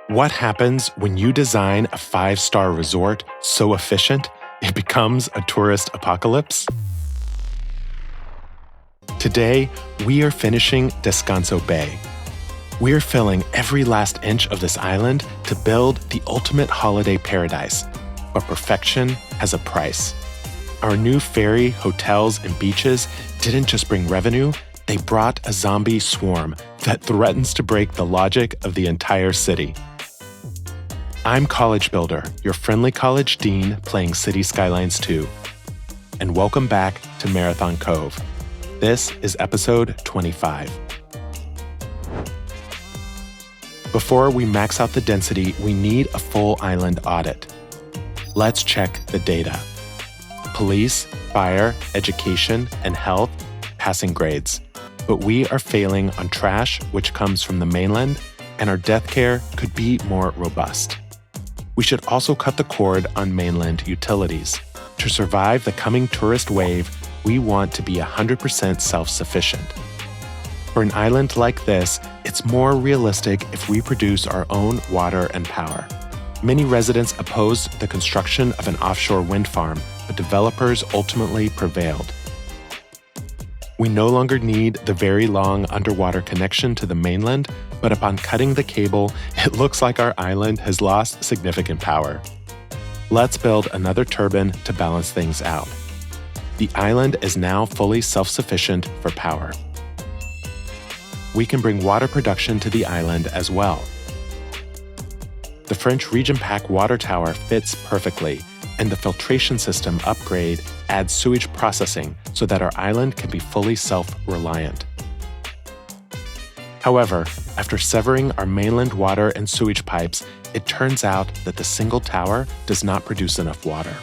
What happens when you design a 5-star resort so efficient it becomes a tourist apocalypse? Today, we are finishing Descanso Bay. We're filling every last inch of this island to build the ultimate holiday paradise. But perfection has a price. Our new ferry, hotels, and beaches didn't just bring revenue, they brought a zombie swarm that threatens to break the logic of the entire city. I'm College Builder, your friendly college dean playing City Skylines 2. And welcome back to Marathon Cove. This is episode 25. Before we max out the density, we need a full island audit. Let's check the data. Police, fire, education, and health passing grades. But we are failing on trash, which comes from the mainland, and our death care could be more robust. We should also cut the cord on mainland utilities. To survive the coming tourist wave, we want to be 100% self-sufficient. For an island like this, it's more realistic if we produce our own water and power. Many residents opposed the construction of an offshore wind farm, but developers ultimately prevailed. We no longer need the very long underwater connection to the mainland, but upon cutting the cable, it looks like our island has lost significant power. Let's build another turbine to balance things out. The island is now fully self-sufficient for power. We can bring water production to the island as well. The French Region Pack water tower fits perfectly, and the filtration system upgrade adds sewage processing so that our island can be fully self-reliant. However, after severing our mainland water and sewage pipes, it turns out that the single tower does not produce enough water.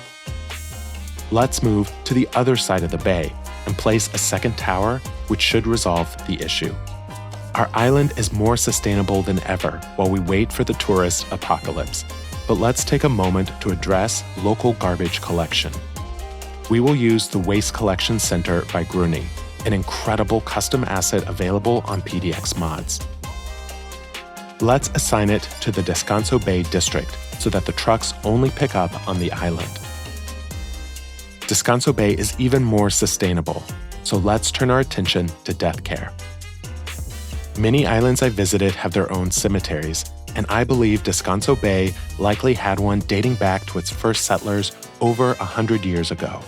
Let's move to the other side of the bay and place a second tower, which should resolve the issue. Our island is more sustainable than ever while we wait for the tourist apocalypse. But let's take a moment to address local garbage collection. We will use the Waste Collection Center by Gruni, an incredible custom asset available on PDX Mods. Let's assign it to the Descanso Bay district so that the trucks only pick up on the island. Descanso Bay is even more sustainable, so let's turn our attention to death care. Many islands I visited have their own cemeteries, and I believe Descanso Bay likely had one dating back to its first settlers over 100 years ago.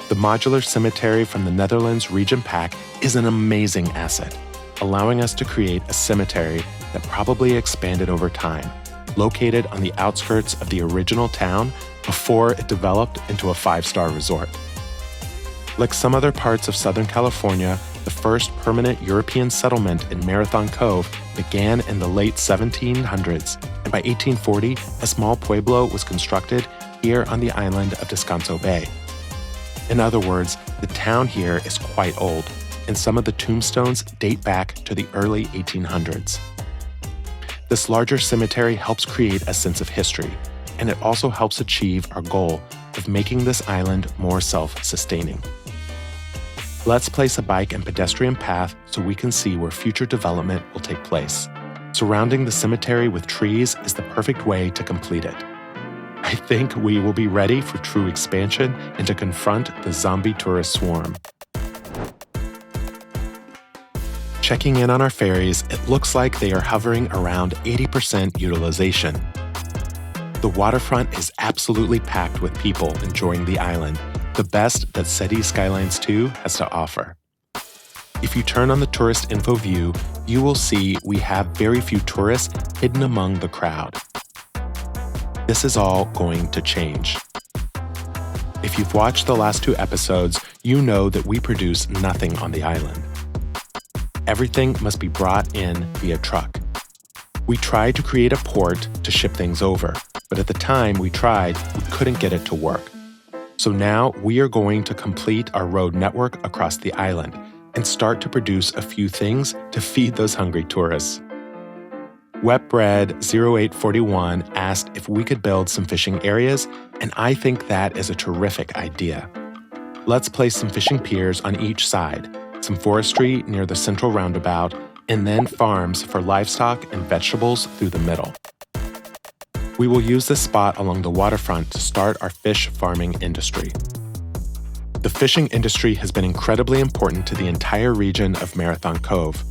The modular cemetery from the Netherlands Region Pack is an amazing asset, allowing us to create a cemetery that probably expanded over time, located on the outskirts of the original town before it developed into a 5-star resort. Like some other parts of Southern California, the first permanent European settlement in Marathon Cove began in the late 1700s, and by 1840, a small pueblo was constructed here on the island of Descanso Bay. In other words, the town here is quite old, and some of the tombstones date back to the early 1800s. This larger cemetery helps create a sense of history, and it also helps achieve our goal of making this island more self-sustaining. Let's place a bike and pedestrian path so we can see where future development will take place. Surrounding the cemetery with trees is the perfect way to complete it. I think we will be ready for true expansion and to confront the zombie tourist swarm. Checking in on our ferries, it looks like they are hovering around 80% utilization. The waterfront is absolutely packed with people enjoying the island, the best that City Skylines 2 has to offer. If you turn on the tourist info view, you will see we have very few tourists hidden among the crowd. This is all going to change. If you've watched the last 2 episodes, you know that we produce nothing on the island. Everything must be brought in via truck. We tried to create a port to ship things over, but at the time we tried, we couldn't get it to work. So now we are going to complete our road network across the island and start to produce a few things to feed those hungry tourists. Wetbread0841 asked if we could build some fishing areas, and I think that is a terrific idea. Let's place some fishing piers on each side, some forestry near the central roundabout, and then farms for livestock and vegetables through the middle. We will use this spot along the waterfront to start our fish farming industry. The fishing industry has been incredibly important to the entire region of Marathon Cove.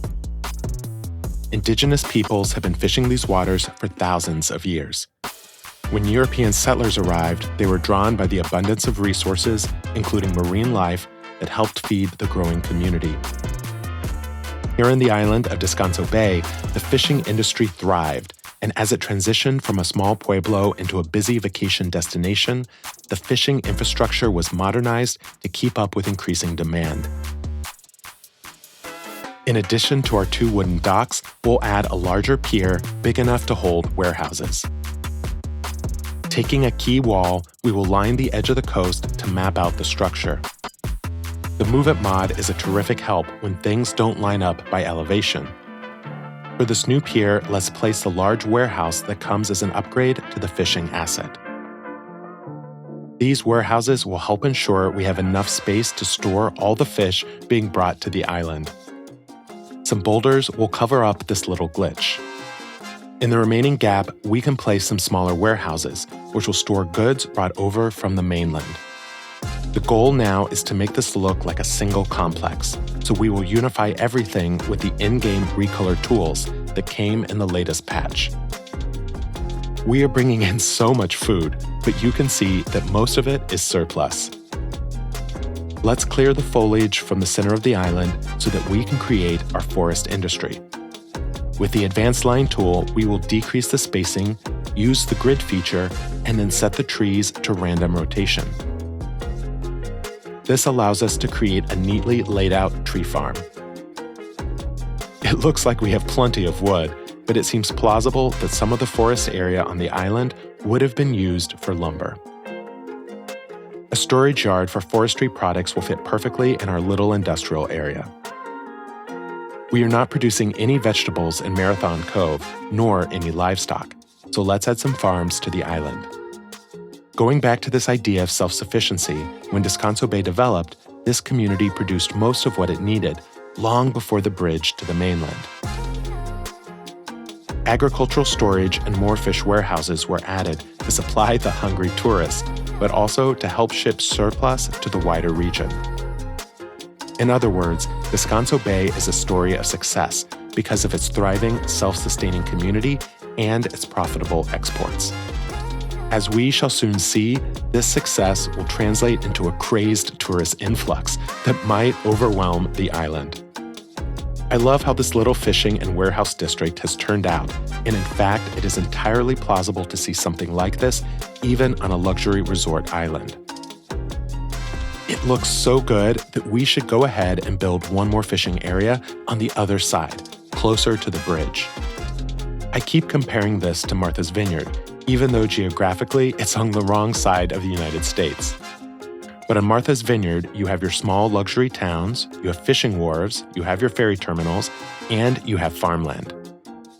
Indigenous peoples have been fishing these waters for thousands of years. When European settlers arrived, they were drawn by the abundance of resources, including marine life, that helped feed the growing community. Here in the island of Descanso Bay, the fishing industry thrived, and as it transitioned from a small pueblo into a busy vacation destination, the fishing infrastructure was modernized to keep up with increasing demand. In addition to our 2 wooden docks, we'll add a larger pier big enough to hold warehouses. Taking a key wall, we will line the edge of the coast to map out the structure. The Move It mod is a terrific help when things don't line up by elevation. For this new pier, let's place the large warehouse that comes as an upgrade to the fishing asset. These warehouses will help ensure we have enough space to store all the fish being brought to the island. Some boulders will cover up this little glitch. In the remaining gap, we can place some smaller warehouses, which will store goods brought over from the mainland. The goal now is to make this look like a single complex, so we will unify everything with the in-game recolor tools that came in the latest patch. We are bringing in so much food, but you can see that most of it is surplus. Let's clear the foliage from the center of the island so that we can create our forest industry. With the Advanced Line tool, we will decrease the spacing, use the grid feature, and then set the trees to random rotation. This allows us to create a neatly laid out tree farm. It looks like we have plenty of wood, but it seems plausible that some of the forest area on the island would have been used for lumber. A storage yard for forestry products will fit perfectly in our little industrial area. We are not producing any vegetables in Marathon Cove, nor any livestock, so let's add some farms to the island. Going back to this idea of self-sufficiency, when Descanso Bay developed, this community produced most of what it needed, long before the bridge to the mainland. Agricultural storage and more fish warehouses were added to supply the hungry tourist, but also to help ship surplus to the wider region. In other words, Descanso Bay is a story of success because of its thriving, self-sustaining community and its profitable exports. As we shall soon see, this success will translate into a crazed tourist influx that might overwhelm the island. I love how this little fishing and warehouse district has turned out, and in fact, it is entirely plausible to see something like this even on a luxury resort island. It looks so good that we should go ahead and build one more fishing area on the other side, closer to the bridge. I keep comparing this to Martha's Vineyard, even though geographically it's on the wrong side of the United States. But on Martha's Vineyard, you have your small luxury towns, you have fishing wharves, you have your ferry terminals, and you have farmland.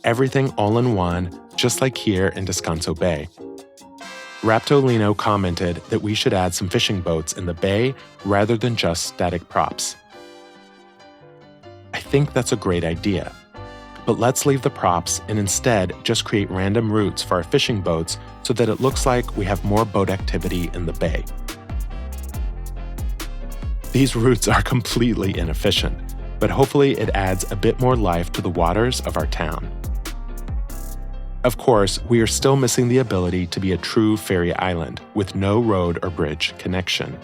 Everything all in one, just like here in Descanso Bay. Raptolino commented that we should add some fishing boats in the bay rather than just static props. I think that's a great idea. But let's leave the props and instead just create random routes for our fishing boats so that it looks like we have more boat activity in the bay. These routes are completely inefficient, but hopefully it adds a bit more life to the waters of our town. Of course, we are still missing the ability to be a true ferry island with no road or bridge connection.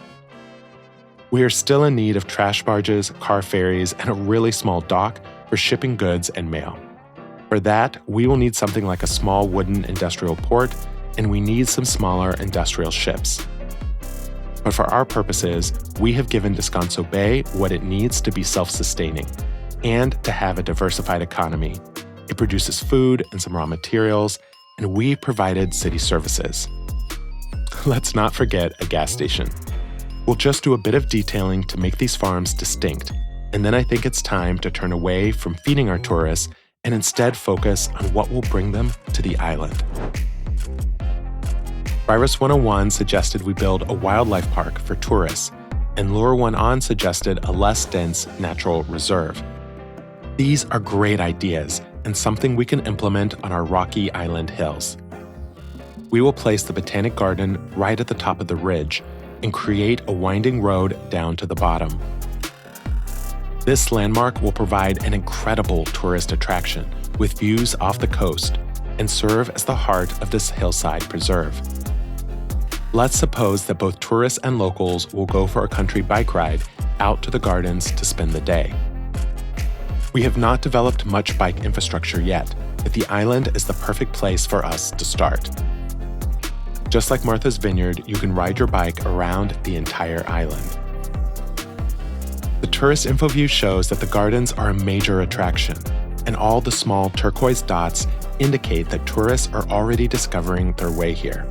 We are still in need of trash barges, car ferries, and a really small dock for shipping goods and mail. For that, we will need something like a small wooden industrial port, and we need some smaller industrial ships. But for our purposes, we have given Descanso Bay what it needs to be self-sustaining and to have a diversified economy. It produces food and some raw materials, and we provided city services. Let's not forget a gas station. We'll just do a bit of detailing to make these farms distinct, and then I think it's time to turn away from feeding our tourists and instead focus on what will bring them to the island. Virus 101 suggested we build a wildlife park for tourists, and Lure 1 On suggested a less dense natural reserve. These are great ideas and something we can implement on our rocky island hills. We will place the Botanic Garden right at the top of the ridge and create a winding road down to the bottom. This landmark will provide an incredible tourist attraction with views off the coast and serve as the heart of this hillside preserve. Let's suppose that both tourists and locals will go for a country bike ride out to the gardens to spend the day. We have not developed much bike infrastructure yet, but the island is the perfect place for us to start. Just like Martha's Vineyard, you can ride your bike around the entire island. The tourist info view shows that the gardens are a major attraction, and all the small turquoise dots indicate that tourists are already discovering their way here.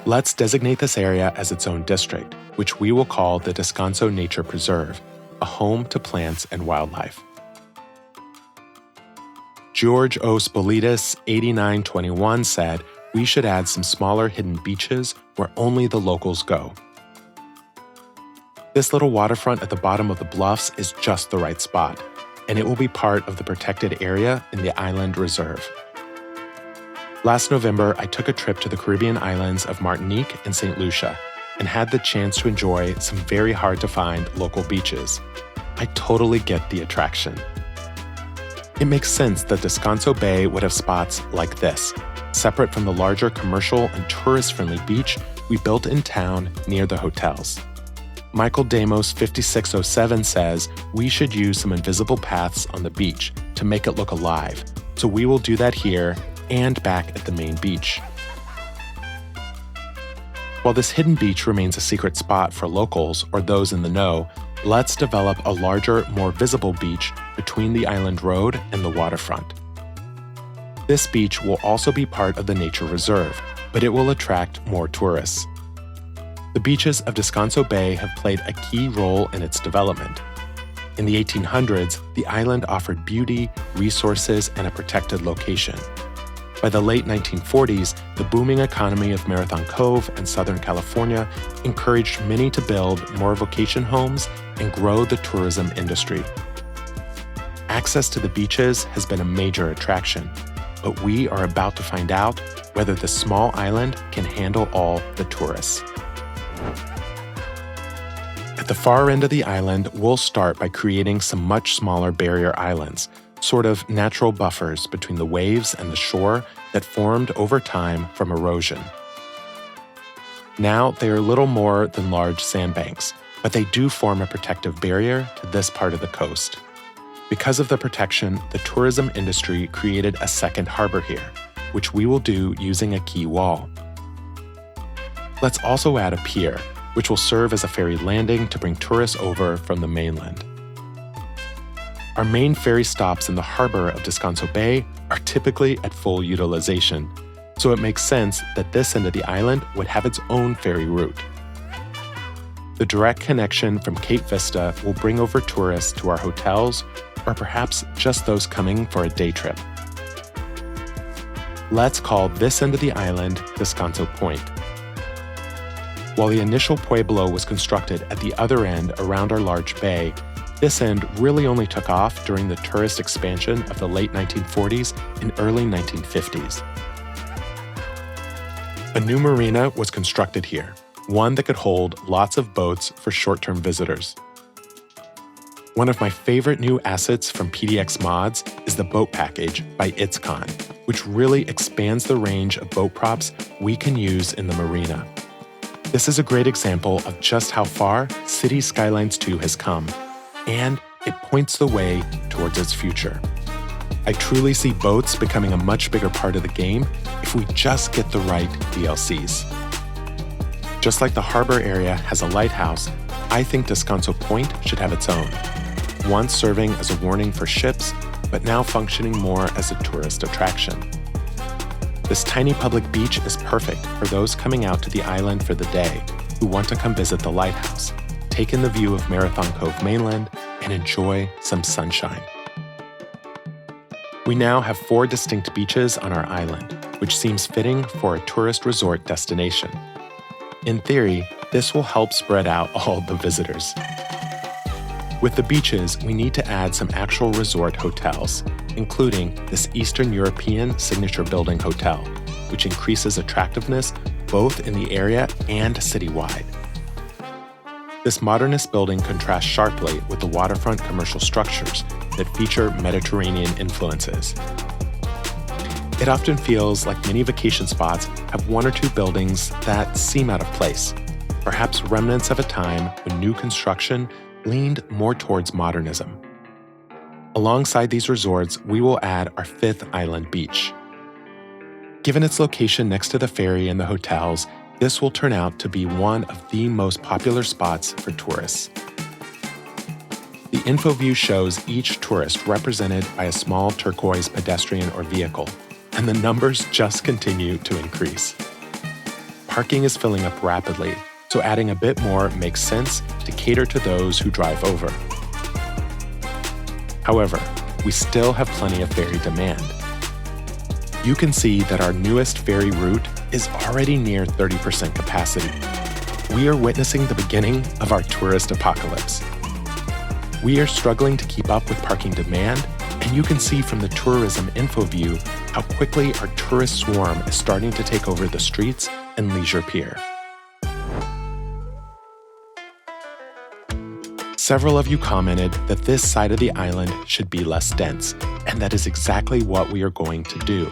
Let's designate this area as its own district, which we will call the Descanso Nature Preserve, a home to plants and wildlife. George O. Spolidis, 8921, said, "We should add some smaller hidden beaches where only the locals go." This little waterfront at the bottom of the bluffs is just the right spot, and it will be part of the protected area in the island reserve. Last November, I took a trip to the Caribbean islands of Martinique and St. Lucia and had the chance to enjoy some very hard-to-find local beaches. I totally get the attraction. It makes sense that Descanso Bay would have spots like this, separate from the larger commercial and tourist-friendly beach we built in town near the hotels. Michael Damos 5607 says, "We should use some invisible paths on the beach to make it look alive, so we will do that here and back at the main beach." While this hidden beach remains a secret spot for locals or those in the know, let's develop a larger, more visible beach between the island road and the waterfront. This beach will also be part of the nature reserve, but it will attract more tourists. The beaches of Descanso Bay have played a key role in its development. In the 1800s, the island offered beauty, resources, and a protected location. By the late 1940s, the booming economy of Marathon Cove and Southern California encouraged many to build more vacation homes and grow the tourism industry. Access to the beaches has been a major attraction, but we are about to find out whether the small island can handle all the tourists. At the far end of the island, we'll start by creating some much smaller barrier islands, sort of natural buffers between the waves and the shore that formed over time from erosion. Now they are little more than large sandbanks, but they do form a protective barrier to this part of the coast. Because of the protection, the tourism industry created a second harbor here, which we will do using a quay wall. Let's also add a pier, which will serve as a ferry landing to bring tourists over from the mainland. Our main ferry stops in the harbor of Descanso Bay are typically at full utilization, so it makes sense that this end of the island would have its own ferry route. The direct connection from Cape Vista will bring over tourists to our hotels, or perhaps just those coming for a day trip. Let's call this end of the island Descanso Point. While the initial pueblo was constructed at the other end around our large bay, this end really only took off during the tourist expansion of the late 1940s and early 1950s. A new marina was constructed here, one that could hold lots of boats for short-term visitors. One of my favorite new assets from PDX Mods is the boat package by ItsCon, which really expands the range of boat props we can use in the marina. This is a great example of just how far City Skylines 2 has come, and it points the way towards its future. I truly see boats becoming a much bigger part of the game if we just get the right DLCs. Just like the harbor area has a lighthouse, I think Descanso Point should have its own, once serving as a warning for ships, but now functioning more as a tourist attraction. This tiny public beach is perfect for those coming out to the island for the day who want to come visit the lighthouse, take in the view of Marathon Cove mainland, and enjoy some sunshine. We now have 4 distinct beaches on our island, which seems fitting for a tourist resort destination. In theory, this will help spread out all the visitors. With the beaches, we need to add some actual resort hotels, including this Eastern European signature building hotel, which increases attractiveness both in the area and citywide. This modernist building contrasts sharply with the waterfront commercial structures that feature Mediterranean influences. It often feels like many vacation spots have one or two buildings that seem out of place, perhaps remnants of a time when new construction leaned more towards modernism. Alongside these resorts, we will add our fifth island beach. Given its location next to the ferry and the hotels, this will turn out to be one of the most popular spots for tourists. The info view shows each tourist represented by a small turquoise pedestrian or vehicle, and the numbers just continue to increase. Parking is filling up rapidly, so adding a bit more makes sense to cater to those who drive over. However, we still have plenty of ferry demand. You can see that our newest ferry route is already near 30% capacity. We are witnessing the beginning of our tourist apocalypse. We are struggling to keep up with parking demand, and you can see from the tourism info view how quickly our tourist swarm is starting to take over the streets and Leisure Pier. Several of you commented that this side of the island should be less dense, and that is exactly what we are going to do.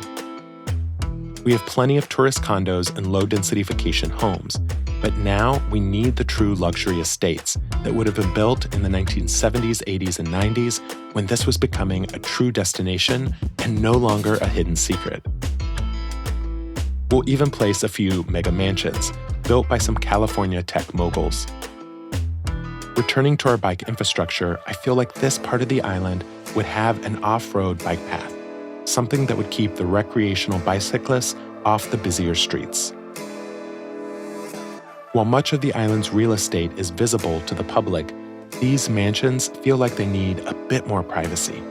We have plenty of tourist condos and low-density vacation homes, but now we need the true luxury estates that would have been built in the 1970s, 80s, and 90s when this was becoming a true destination and no longer a hidden secret. We'll even place a few mega mansions built by some California tech moguls. Returning to our bike infrastructure, I feel like this part of the island would have an off-road bike path, something that would keep the recreational bicyclists off the busier streets. While much of the island's real estate is visible to the public, these mansions feel like they need a bit more privacy.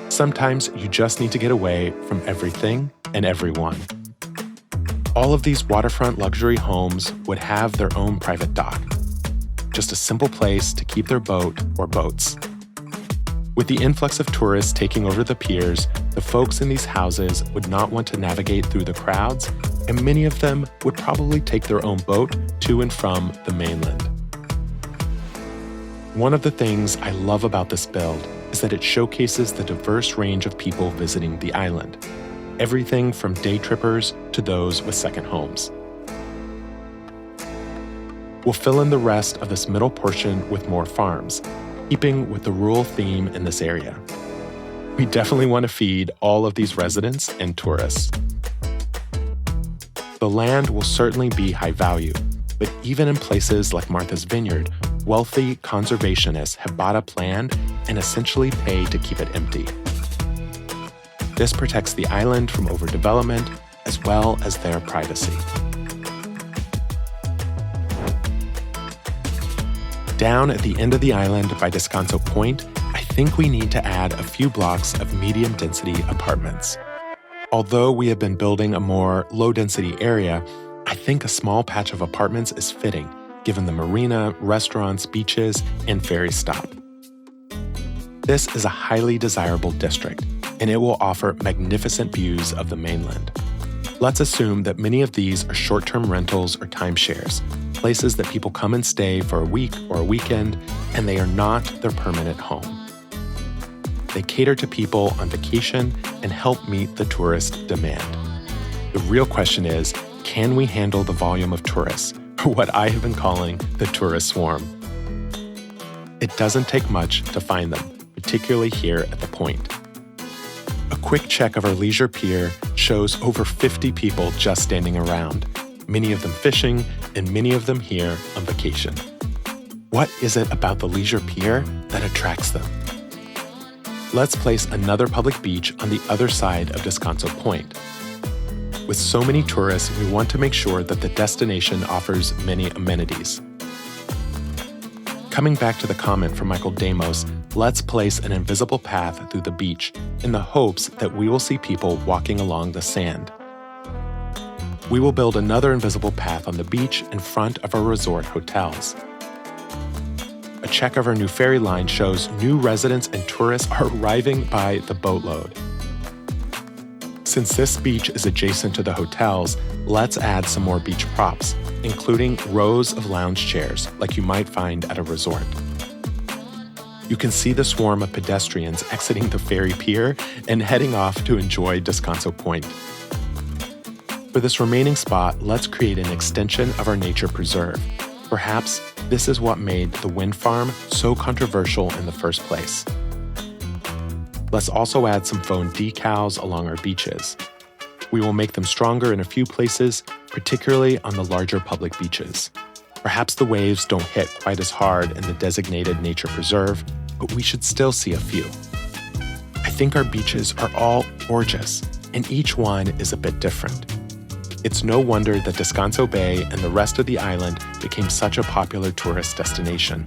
Sometimes you just need to get away from everything and everyone. All of these waterfront luxury homes would have their own private dock, just a simple place to keep their boat or boats. With the influx of tourists taking over the piers, the folks in these houses would not want to navigate through the crowds, and many of them would probably take their own boat to and from the mainland. One of the things I love about this build is that it showcases the diverse range of people visiting the island, everything from day trippers to those with second homes. We'll fill in the rest of this middle portion with more farms, keeping with the rural theme in this area. We definitely want to feed all of these residents and tourists. The land will certainly be high value, but even in places like Martha's Vineyard, wealthy conservationists have bought up land and essentially pay to keep it empty. This protects the island from overdevelopment as well as their privacy. Down at the end of the island by Descanso Point, I think we need to add a few blocks of medium-density apartments. Although we have been building a more low-density area, I think a small patch of apartments is fitting, given the marina, restaurants, beaches, and ferry stop. This is a highly desirable district, and it will offer magnificent views of the mainland. Let's assume that many of these are short-term rentals or timeshares, places that people come and stay for a week or a weekend, and they are not their permanent home. They cater to people on vacation and help meet the tourist demand. The real question is, can we handle the volume of tourists, or what I have been calling the tourist swarm? It doesn't take much to find them, particularly here at the point. A quick check of our Leisure Pier shows over 50 people just standing around, many of them fishing, and many of them here on vacation. What is it about the Leisure Pier that attracts them? Let's place another public beach on the other side of Descanso Point. With so many tourists, we want to make sure that the destination offers many amenities. Coming back to the comment from Michael Damos, let's place an invisible path through the beach in the hopes that we will see people walking along the sand. We will build another invisible path on the beach in front of our resort hotels. A check of our new ferry line shows new residents and tourists are arriving by the boatload. Since this beach is adjacent to the hotels, let's add some more beach props, including rows of lounge chairs like you might find at a resort. You can see the swarm of pedestrians exiting the ferry pier and heading off to enjoy Descanso Point. For this remaining spot, let's create an extension of our nature preserve. Perhaps this is what made the wind farm so controversial in the first place. Let's also add some foam decals along our beaches. We will make them stronger in a few places, particularly on the larger public beaches. Perhaps the waves don't hit quite as hard in the designated nature preserve, but we should still see a few. I think our beaches are all gorgeous, and each one is a bit different. It's no wonder that Descanso Bay and the rest of the island became such a popular tourist destination.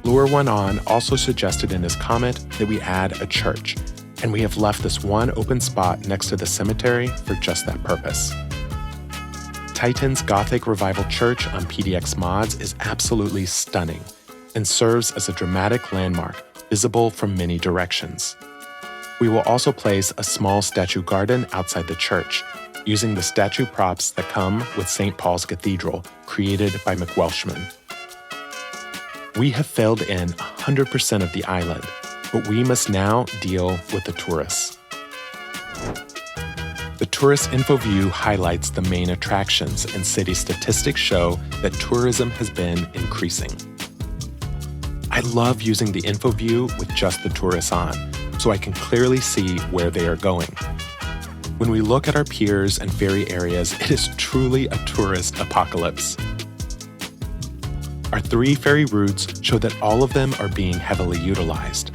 Lure One On also suggested in his comment that we add a church, and we have left this one open spot next to the cemetery for just that purpose. Titan's Gothic Revival Church on PDX Mods is absolutely stunning and serves as a dramatic landmark visible from many directions. We will also place a small statue garden outside the church, using the statue props that come with St. Paul's Cathedral, created by McWelshman. We have filled in 100% of the island, but we must now deal with the tourists. The tourist info view highlights the main attractions, and city statistics show that tourism has been increasing. I love using the info view with just the tourists on, so I can clearly see where they are going. When we look at our piers and ferry areas, it is truly a tourist apocalypse. Our 3 ferry routes show that all of them are being heavily utilized.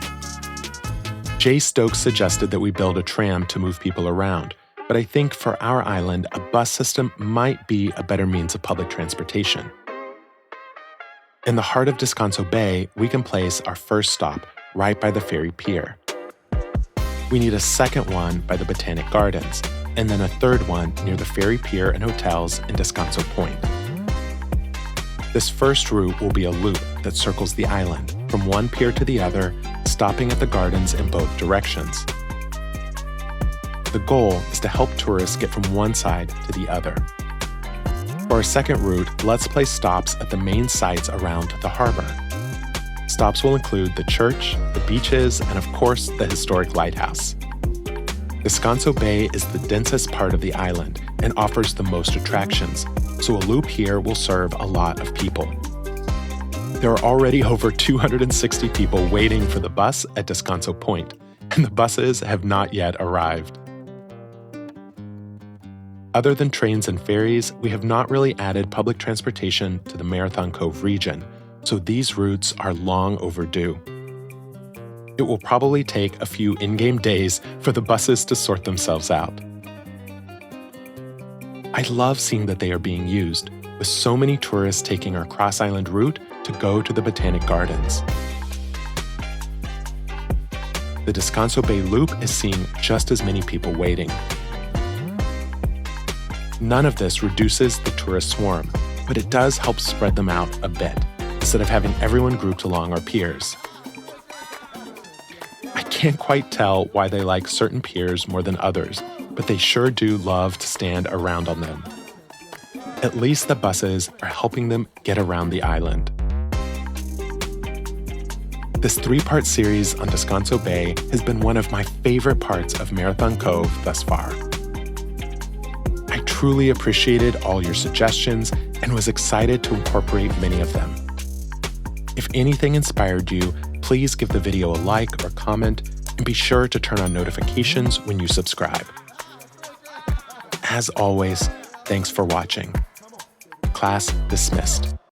Jay Stokes suggested that we build a tram to move people around, but I think for our island, a bus system might be a better means of public transportation. In the heart of Descanso Bay, we can place our first stop right by the ferry pier. We need a second one by the Botanic Gardens, and then a third one near the ferry pier and hotels in Descanso Point. This first route will be a loop that circles the island from one pier to the other, stopping at the gardens in both directions. The goal is to help tourists get from one side to the other. For our second route, let's place stops at the main sites around the harbor. Stops will include the church, the beaches, and of course, the historic lighthouse. Descanso Bay is the densest part of the island and offers the most attractions, so a loop here will serve a lot of people. There are already over 260 people waiting for the bus at Descanso Point, and the buses have not yet arrived. Other than trains and ferries, we have not really added public transportation to the Marathon Cove region, so these routes are long overdue. It will probably take a few in-game days for the buses to sort themselves out. I love seeing that they are being used, with so many tourists taking our cross-island route to go to the Botanic Gardens. The Descanso Bay Loop is seeing just as many people waiting. None of this reduces the tourist swarm, but it does help spread them out a bit, instead of having everyone grouped along our piers. I can't quite tell why they like certain piers more than others, but they sure do love to stand around on them. At least the buses are helping them get around the island. This 3-part series on Descanso Bay has been one of my favorite parts of Marathon Cove thus far. I truly appreciated all your suggestions and was excited to incorporate many of them. If anything inspired you, please give the video a like or comment, and be sure to turn on notifications when you subscribe. As always, thanks for watching. Class dismissed.